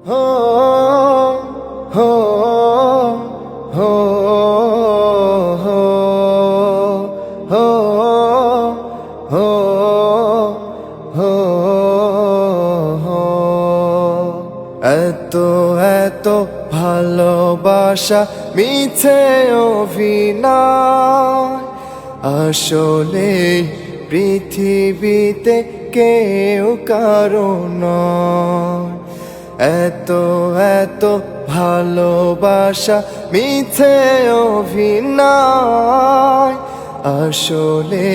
হো হো হো হো হো হো হো হো এত এত ভালোবাসা মিছে অভিনয় আসলে পৃথিবীতে কেউ কারো নয় এত এত ভালোবাসা মিছে অভিনয় আসলে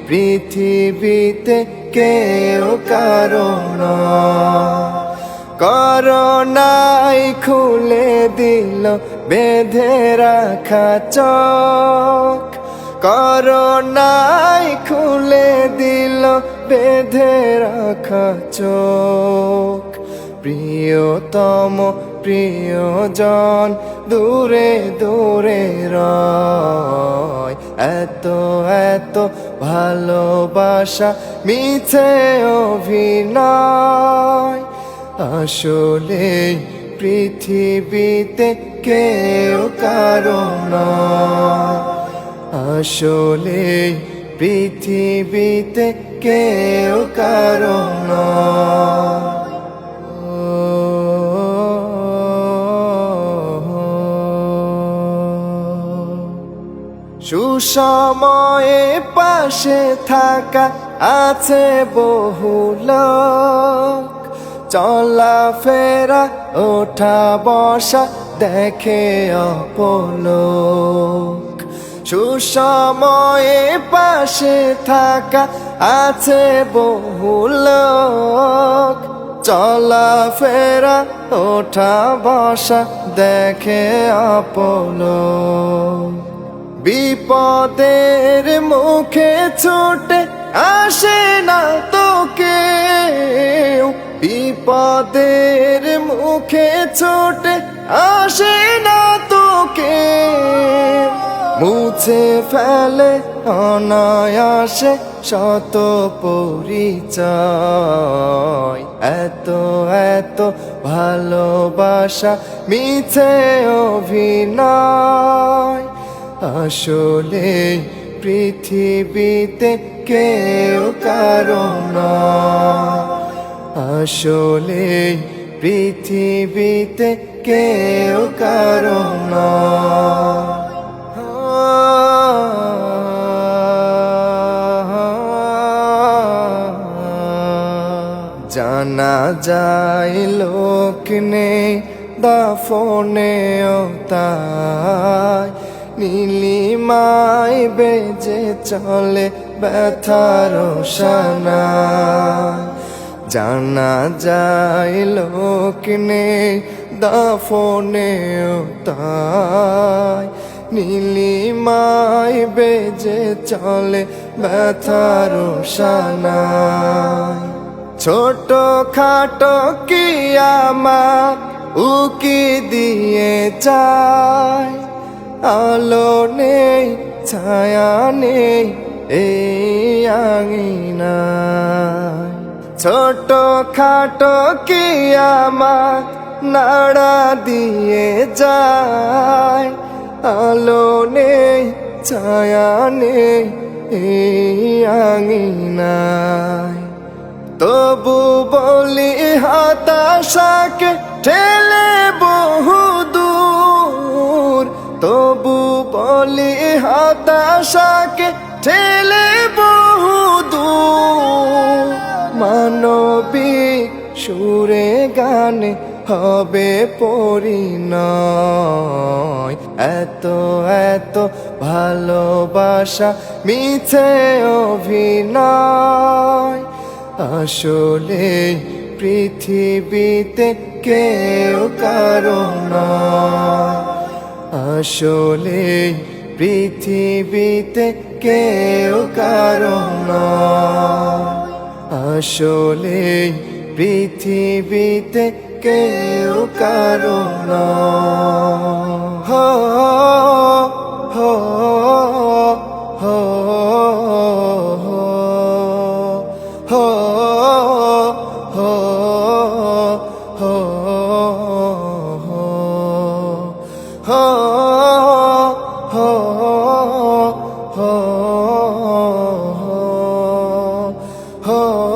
পৃথিবীতে কেউ কারো নয় করোনাই খুলে দিল বেঁধে রাখা চোখ করোনাই খুলে দিল বেঁধে রাখা চোখ প্রিয়তম প্রিয়জন দূরে দূরে রয় এত এত ভালোবাসা মিছে অভিনয় আসলে পৃথিবীতে কেউ কারো নয় আসলে পৃথিবীতে কেউ কারো নয় সুসময়ে পাশে থাকা আছে বহু লোক চলাফেরা ওঠা বসা দেখে অপলোক সুসময়ে পাশে থাকা আছে বহু লোক চলাফেরা ওঠা বসা দেখে অপলোক বিপদের মুখে ছুটে আসে না তো কেউ বিপদের মুখে ছুটে আসে না তো কেউ মুছে ফেলে অনায়াসে শত পরিচয় এত এত ভালোবাসা মিছে অভিনয় আসলে পৃথিবীতে কেউ কারো নয় আসলে পৃথিবীতে কেউ কারো নয় জানা যায় লোক নেই দাফনেও তাই নীলিমায় বেজে চলে ব্যথার সানা জানা যায় লোক নেই দাফনেও তাই নীলিমায় বেজে চলে ব্যথার সানা ছোট খাটো কিয়ামত উকি দিয়ে যায় আলো নেই ছায়া নেই এই আঙিনায় ছোট খাটো কিয়ামত নাড়া দিয়ে যায় আলো নেই ছায়া নেই এই আঙিনায় তবু বলি হতাশাকে ঠেলে বহু দূর তবু বলি হতাশাকে ঠেলে বহু দূর মানবিক সুরে গানে হবে পরিণয় এত এত ভালোবাসা মিছে অভিনয় আসলে পৃথিবীতে কেউ কারো নয় আসলে পৃথিবীতে কেউ কারো নয় আসলে পৃথিবীতে কেউ কারো নয় হো হো হো হো হো হো ho